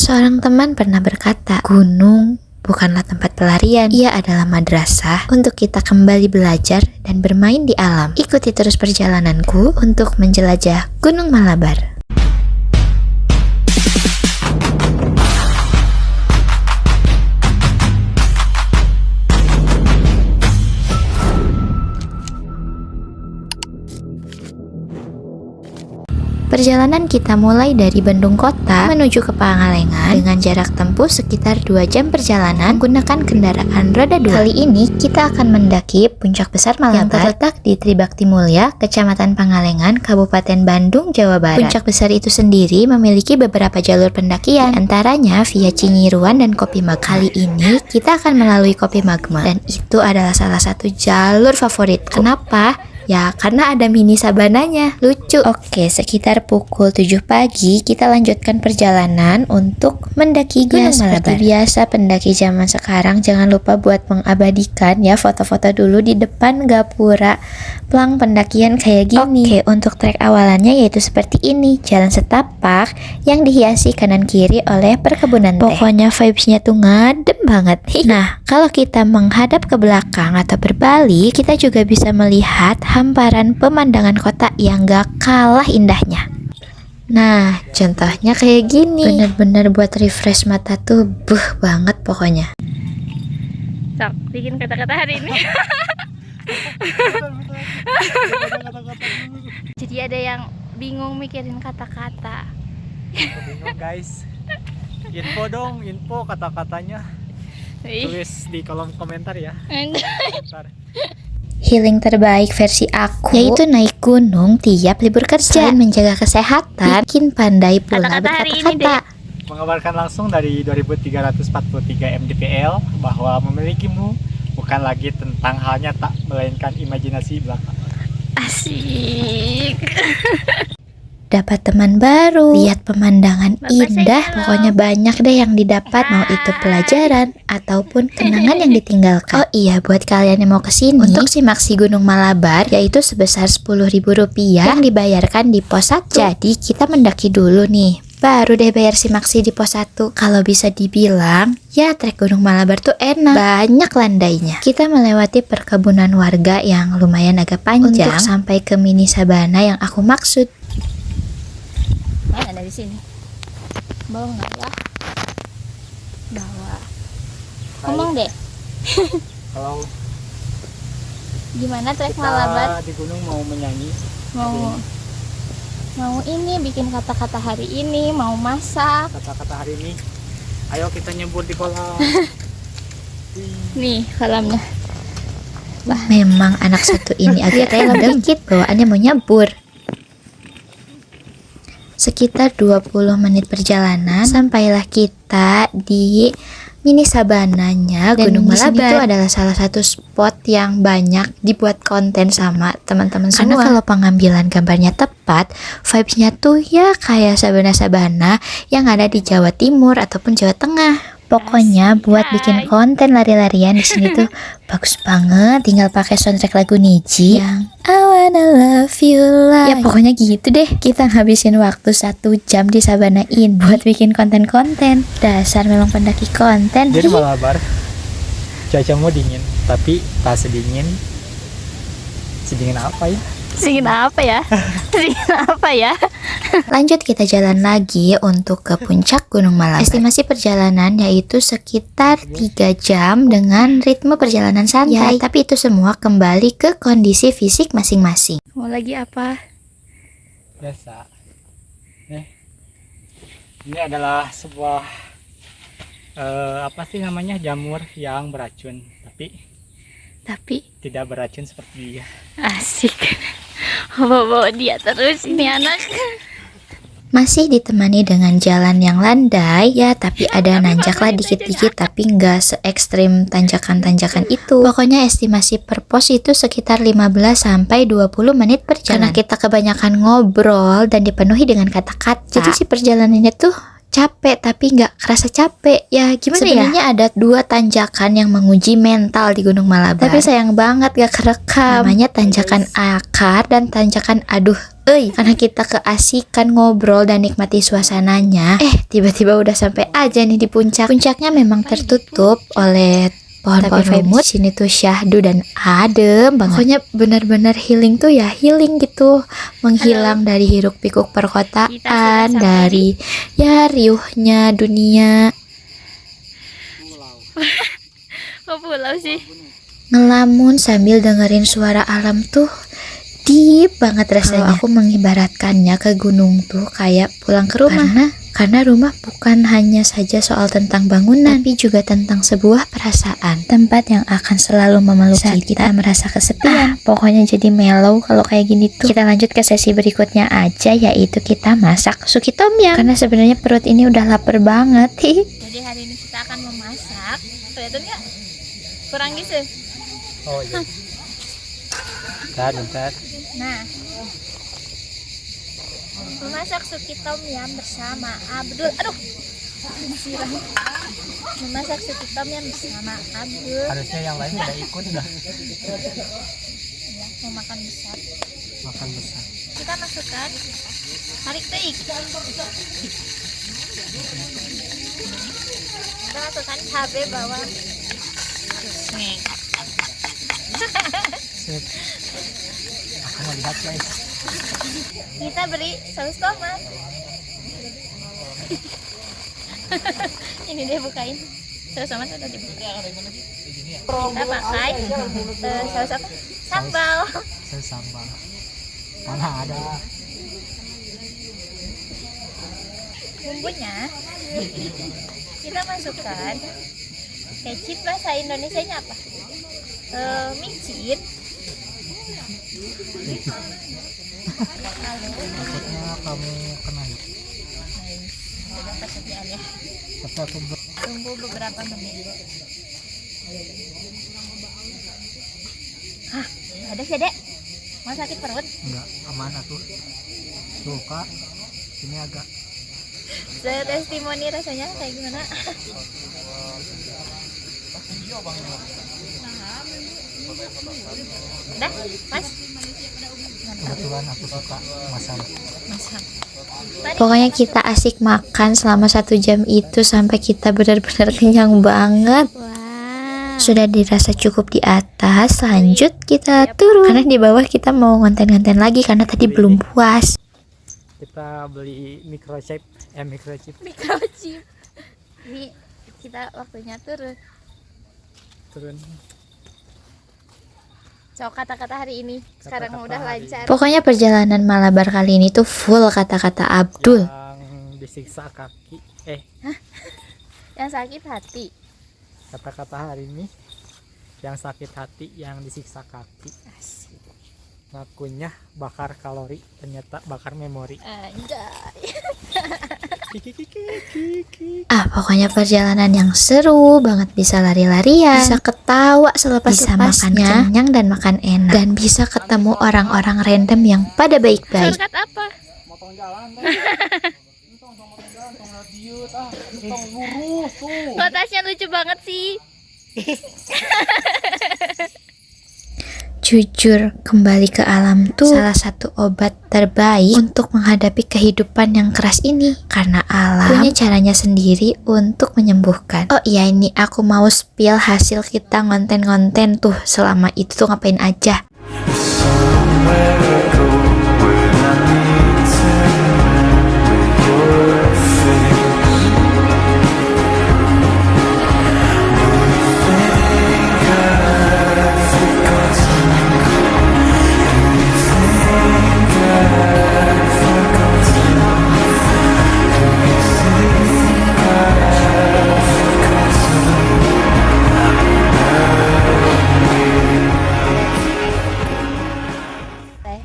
Seorang teman pernah berkata, gunung bukanlah tempat pelarian, ia adalah madrasah untuk kita kembali belajar dan bermain di alam. Ikuti terus perjalananku untuk menjelajah Gunung Malabar. Perjalanan kita mulai dari Bandung Kota menuju ke Pangalengan dengan jarak tempuh sekitar 2 jam perjalanan menggunakan kendaraan roda 2. Kali ini kita akan mendaki Puncak Besar Malabar yang terletak di Tribakti Mulya, Kecamatan Pangalengan, Kabupaten Bandung, Jawa Barat. Puncak Besar itu sendiri memiliki beberapa jalur pendakian, antaranya via Cinyiruan dan Kopi Magma. Kali ini kita akan melalui Kopi Magma dan itu adalah salah satu jalur favorit. Kenapa? Ya, karena ada mini sabananya, lucu. Oke, sekitar pukul 7 pagi kita lanjutkan perjalanan untuk mendaki Gunung Malabar. Seperti biasa pendaki zaman sekarang, jangan lupa buat mengabadikan ya foto-foto dulu di depan gapura plang pendakian kayak gini. Oke, untuk trek awalannya yaitu seperti ini, jalan setapak yang dihiasi kanan kiri oleh perkebunan teh. Pokoknya vibes-nya tuh ngadem banget. Nah, kalau kita menghadap ke belakang atau berbalik, kita juga bisa melihat hamparan pemandangan kota yang gak kalah indahnya. Nah, contohnya kayak gini. Bener-bener buat refresh mata tuh banget pokoknya. Sok, bikin kata-kata hari ini. Jadi ada yang bingung mikirin kata-kata. Bingung guys. Info dong, info kata-katanya. Tulis di kolom komentar ya. Komentar. Healing terbaik versi aku yaitu naik gunung tiap libur kerja. Selain menjaga kesehatan, bikin pandai pula berkata-kata. Mengabarkan langsung dari 2343 mdpl bahwa memilikimu bukan lagi tentang hal nyata, melainkan imajinasi belaka. Asik. Dapat teman baru, lihat pemandangan indah, pokoknya banyak deh yang didapat, mau itu pelajaran ataupun kenangan yang ditinggalkan. Oh iya, buat kalian yang mau kesini untuk simak si Gunung Malabar, yaitu sebesar Rp10.000 yang dibayarkan di pos 1. Jadi kita mendaki dulu nih, baru deh bayar simaksi di pos 1. Kalau bisa dibilang, ya trek Gunung Malabar tuh enak, banyak landainya. Kita melewati perkebunan warga yang lumayan agak panjang untuk sampai ke mini sabana yang aku maksud. Ada di sini. Bawa nggak ya? Bawa. Ngomong deh. Kalau gimana trek kita Malabar? di gunung mau menyanyi, Mau ini bikin kata-kata hari ini, mau masak. kata-kata hari ini. Ayo kita nyebur di kolam. Nih kolamnya. Memang anak satu ini agak rela dikit bawaannya mau nyebur. Sekitar 20 menit perjalanan sampailah kita di mini sabananya Gunung Malabar. Itu adalah salah satu spot yang banyak dibuat konten sama teman-teman semua. Karena kalau pengambilan gambarnya tepat, vibes-nya tuh ya kayak sabana-sabana yang ada di Jawa Timur ataupun Jawa Tengah. Pokoknya buat bikin konten lari-larian di sini tuh bagus banget. Tinggal pakai soundtrack lagu Niji yang I wanna love you like. Ya pokoknya gitu deh. Kita ngabisin waktu 1 jam di sabana ini buat bikin konten-konten. Dasar memang pendaki konten. Jadi Malabar, cuacamu dingin, tapi tak sedingin apa ya? Dingin apa ya? Dingin apa ya? Lanjut kita jalan lagi untuk ke puncak Gunung Malabar. Estimasi perjalanan yaitu sekitar 3 jam dengan ritme perjalanan santai. Tapi itu semua kembali ke kondisi fisik masing-masing. Mau lagi apa? Biasa. Ini adalah sebuah apa sih namanya, jamur yang beracun, tapi tidak beracun seperti dia. Asik. Bawa dia terus ini anak. Masih ditemani dengan jalan yang landai ya, tapi ada nanjak lah dikit-dikit, tapi nggak se ekstrim tanjakan-tanjakan itu. Pokoknya estimasi per pos itu sekitar 15-20 menit perjalanan. Karena kita kebanyakan ngobrol dan dipenuhi dengan kata-kata, jadi si perjalanannya tuh capek tapi nggak kerasa capek. Ya gimana ya? Sebenarnya ada 2 tanjakan yang menguji mental di Gunung Malabar. Tapi sayang banget gak kerekam. Namanya tanjakan akar dan tanjakan aduh. Karena kita keasikan ngobrol dan nikmati suasananya, tiba-tiba udah sampai aja nih di puncak. Puncaknya memang tertutup oleh pohon-pohon lumut. Sini tuh syahdu dan adem banget. Pokoknya benar-benar healing tuh ya, healing gitu. Menghilang dari hiruk pikuk perkotaan, dari ya riuhnya dunia. Kok pulau sih? Ngelamun sambil dengerin suara alam tuh deep banget rasanya. Aku mengibaratkannya ke gunung tuh kayak pulang ke rumah. Karena rumah bukan hanya saja soal tentang bangunan, tapi juga tentang sebuah perasaan. Tempat yang akan selalu memeluk saat kita merasa kesepian. Pokoknya jadi mellow kalau kayak gini tuh. Kita lanjut ke sesi berikutnya aja, yaitu kita masak suki tom yum. Karena sebenarnya perut ini udah lapar banget. Jadi hari ini kita akan memasak. Kelihatan nggak? Kurang gitu. Oh iya. Bentar. Nah, memasak suki tom yum bersama Abdul. Aduh, siram. Memasak suki tom yum bersama Abdul. Harusnya yang lain udah ikut dah. Ya, mau makan besar. Makan besar. Kita masukkan tarik teik. Kita masukkan cabai bawang. Nih. Aku mau lihat guys. Kita beri saus tomat. Ini dia bukain. Saus tomat udah dibuka. Kita pakai saus apa? Sambal. Saus sambal. Mana ada? Bumbunya kita masukkan kecap, bahasa Indonesianya apa? Micin. Maksudnya kamu kenal? Udah kesediaan ya. Tapi aku Tunggu beberapa menit. Ada sih dek. Mau sakit perut? enggak aman aku. Tuh kak, ini agak. Testimoni rasanya kayak gimana? Udah, pas. Kebetulan aku suka masam. Pokoknya kita asik makan selama 1 jam itu sampai kita benar-benar kenyang banget. Sudah dirasa cukup di atas, lanjut kita turun. Karena di bawah kita mau ngonten-ngonten lagi karena tadi belum puas. Kita beli microchip. Microchip. Ini kita waktunya turun. So, kata-kata hari ini sekarang udah lancar. Pokoknya perjalanan Malabar kali ini tuh full kata-kata Abdul. Yang disiksa kaki. Yang sakit hati. Kata-kata hari ini yang sakit hati, yang disiksa kaki. Asik. Ngakunya bakar kalori, ternyata bakar memori. Anjay. Pokoknya perjalanan yang seru banget. Bisa lari-larian, bisa ketawa selepas-lepasnya, makan kenyang dan makan enak, dan bisa ketemu orang-orang random yang pada baik-baik. Shortcut apa? Motong jalan lurus tuh. Kotasnya lucu banget sih. Jujur, kembali ke alam tuh salah satu obat terbaik untuk menghadapi kehidupan yang keras ini. Karena alam punya caranya sendiri untuk menyembuhkan. Oh iya, ini aku mau spill hasil kita ngonten-ngonten tuh selama itu tuh ngapain aja.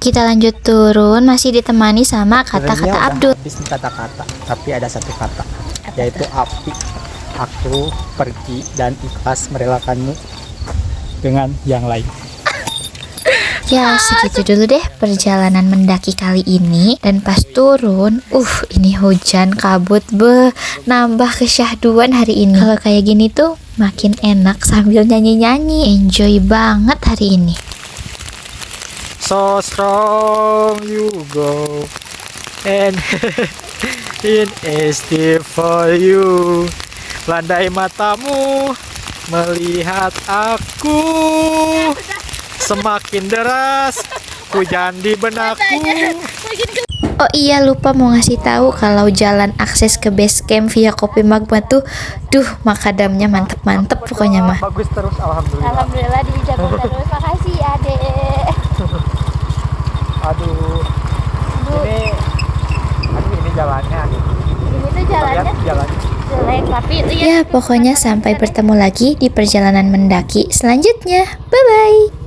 Kita lanjut turun, masih ditemani sama kata-kata Abdul. Habis kata-kata, tapi ada satu kata, yaitu api. Aku pergi dan ikhlas merelakanmu dengan yang lain. Ya, segitu dulu deh perjalanan mendaki kali ini. Dan pas turun, ini hujan kabut, nambah kesyahduan hari ini. Kalau kayak gini tuh makin enak sambil nyanyi-nyanyi. Enjoy banget hari ini. So strong you go, and it is still for you. Landai matamu melihat aku, semakin deras hujan di benakku. Oh iya, lupa mau ngasih tahu kalau jalan akses ke base camp via Kopi Magma tuh, makadamnya mantep-mantep pokoknya mah. Bagus terus, alhamdulillah. Alhamdulillah dijaga terus. Makasih Adek. Aduh, ini jalannya. Ini tuh jalannya jelek, tapi itu Ya, pokoknya sampai bertemu lagi di perjalanan mendaki selanjutnya. Bye-bye.